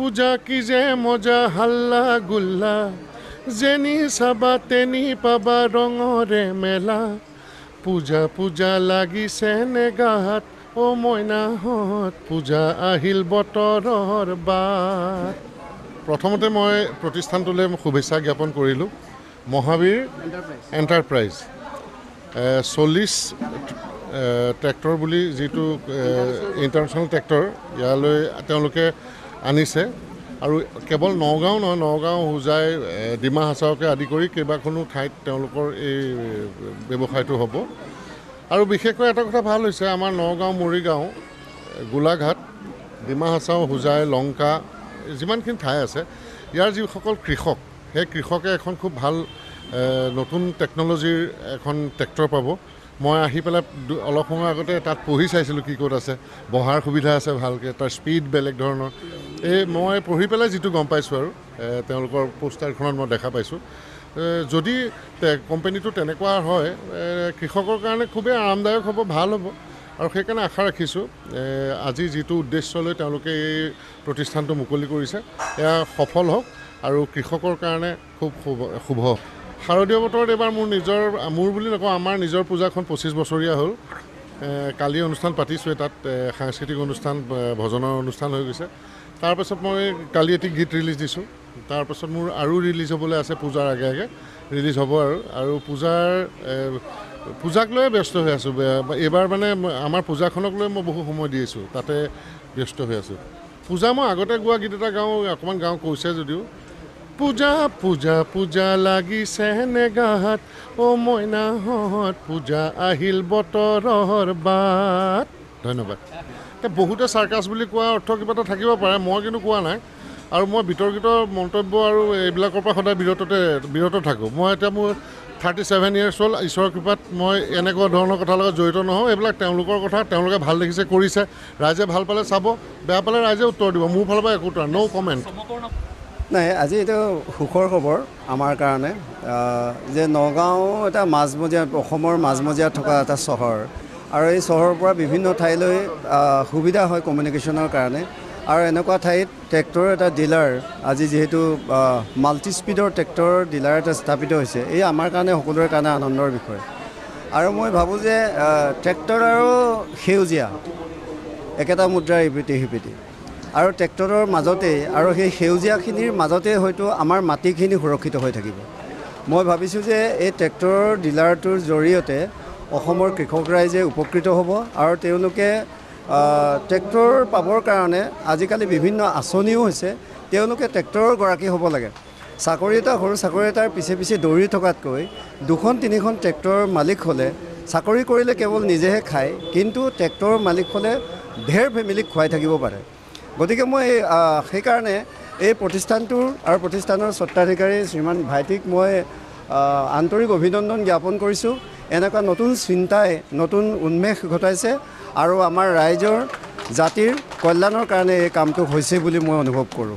পূজা কি যে মজা হাল্লা গুল্লা যেনি চাবা তেনি পাবা ৰঙৰে মেলা পূজা পূজা লাগিছে নে গাত অ মইনাহঁত পূজা আহিল বতৰৰ বাট প্ৰথমতে মই প্ৰতিষ্ঠানটোলৈ শুভেচ্ছা জ্ঞাপন কৰিলোঁ মহাবীৰ এণ্টাৰপ্ৰাইজ 40 ট্ৰেক্টৰ বুলি যিটো ইণ্টাৰনেশ্যনেল ট্ৰেক্টৰ ইয়ালৈ তেওঁলোকে আনিছে আৰু কেৱল নগাঁও নহয় নগাঁও হোজাই ডিমা হাছাওকে আদি কৰি কেইবাখনো ঠাইত তেওঁলোকৰ এই ব্যৱসায়টো হ'ব আৰু বিশেষকৈ এটা কথা ভাল হৈছে আমাৰ নগাঁও মৰিগাঁও গোলাঘাট ডিমা হাছাও হোজাই লংকা যিমানখিনি ঠাই আছে ইয়াৰ যিসকল কৃষক সেই কৃষকে এখন খুব ভাল নতুন টেকন'লজিৰ এখন ট্ৰেক্টৰ পাব মই আহি পেলাই অলপ সময় আগতে তাত পঢ়ি চাইছিলোঁ কি ক'ত আছে বহাৰ সুবিধা আছে ভালকৈ তাৰ স্পীড বেলেগ ধৰণৰ এই মই পঢ়ি পেলাই যিটো গম পাইছোঁ আৰু তেওঁলোকৰ পোষ্টাৰখনত মই দেখা পাইছোঁ যদি কোম্পানীটো তেনেকুৱা হয় কৃষকৰ কাৰণে খুবেই আৰামদায়ক হ'ব ভাল হ'ব আৰু সেইকাৰণে আশা ৰাখিছোঁ আজি যিটো উদ্দেশ্য লৈ তেওঁলোকে এই প্ৰতিষ্ঠানটো মুকলি কৰিছে এয়া সফল হওক আৰু কৃষকৰ কাৰণে খুব শুভ হওক শাৰদীয় বতৰত এইবাৰ মোৰ বুলি নকওঁ আমাৰ নিজৰ পূজাখন 25 বছৰীয়া হ'ল কালি অনুষ্ঠান পাতিছোঁৱে তাত সাংস্কৃতিক অনুষ্ঠান ভজনৰ অনুষ্ঠান হৈ গৈছে তাৰপাছত মই কালি এটি গীত ৰিলিজ দিছোঁ তাৰপাছত মোৰ আৰু ৰিলিজ হ'বলৈ আছে পূজাৰ আগে আগে ৰিলিজ হ'ব আৰু পূজাক লৈয়ে ব্যস্ত হৈ আছোঁ এইবাৰ মানে আমাৰ পূজাখনক লৈ মই বহু সময় দি আছোঁ তাতে ব্যস্ত হৈ আছোঁ পূজা মই আগতে গোৱা গীত এটা গাওঁ অকণমান গাওঁ কৈছে যদিও পূজা পূজা পূজা লাগিছে নে গাত অ মইনাহঁত পূজা আহিল বতৰৰ বাট ধন্যবাদ বহুতে চাৰ্কাছ বুলি কোৱা অৰ্থ কিবা এটা থাকিব পাৰে মই কিন্তু কোৱা নাই আৰু মই বিতৰ্কিত মন্তব্য আৰু এইবিলাকৰ পৰা সদায় বিৰত থাকোঁ মই এতিয়া মোৰ 37 ইয়াৰ্ছ হ'ল ঈশ্বৰৰ কৃপাত মই এনেকুৱা ধৰণৰ কথাৰ লগত জড়িত নহওঁ এইবিলাক তেওঁলোকৰ কথা তেওঁলোকে ভাল দেখিছে কৰিছে ৰাইজে ভাল পালে চাব বেয়া পালে ৰাইজে উত্তৰ দিব মোৰ ফালৰ পৰা একো ন' কমেণ্ট নাই আজি এইটো সুখৰ খবৰ আমাৰ কাৰণে যে নগাঁও এটা মাজমজিয়া অসমৰ মাজমজিয়াত থকা এটা চহৰ আৰু এই চহৰৰ পৰা বিভিন্ন ঠাইলৈ সুবিধা হয় কমিউনিকেশ্যনৰ কাৰণে আৰু এনেকুৱা ঠাইত ট্ৰেক্টৰৰ এটা ডিলাৰ আজি যিহেতু মাল্টি স্পীডৰ ট্ৰেক্টৰৰ ডিলাৰ এটা স্থাপিত হৈছে এই আমাৰ কাৰণে সকলোৰে কাৰণে আনন্দৰ বিষয় আৰু মই ভাবোঁ যে ট্ৰেক্টৰ আৰু সেউজীয়া একেটা মুদ্ৰাৰ ইপিঠি সিপিঠি আৰু ট্ৰেক্টৰৰ মাজতেই আৰু সেই সেউজীয়াখিনিৰ মাজতে হয়তো আমাৰ মাটিখিনি সুৰক্ষিত হৈ থাকিব মই ভাবিছোঁ যে এই ট্ৰেক্টৰৰ ডিলাৰটোৰ জৰিয়তে অসমৰ কৃষক ৰাইজে উপকৃত হ'ব আৰু তেওঁলোকে ট্ৰেক্টৰ পাবৰ কাৰণে আজিকালি বিভিন্ন আঁচনিও হৈছে তেওঁলোকে ট্ৰেক্টৰৰ গৰাকী হ'ব লাগে চাকৰি এটা সৰু চাকৰি এটাৰ পিছে পিছে দৌৰি থকাতকৈ 2-3খন ট্ৰেক্টৰৰ মালিক হ'লে চাকৰি কৰিলে কেৱল নিজেহে খায় কিন্তু ট্ৰেক্টৰৰ মালিক হ'লে ঢেৰ ফেমিলিক খুৱাই থাকিব পাৰে গতিকে মই সেইকাৰণে এই প্ৰতিষ্ঠানটোৰ আৰু প্ৰতিষ্ঠানৰ স্বত্বাধিকাৰী শ্ৰীমান ভাইটিক মই আন্তৰিক অভিনন্দন জ্ঞাপন কৰিছোঁ এনেকুৱা নতুন চিন্তাই নতুন উন্মেষ ঘটাইছে আৰু আমাৰ ৰাইজৰ জাতিৰ কল্যাণৰ কাৰণে এই কামটো হৈছে বুলি মই অনুভৱ কৰোঁ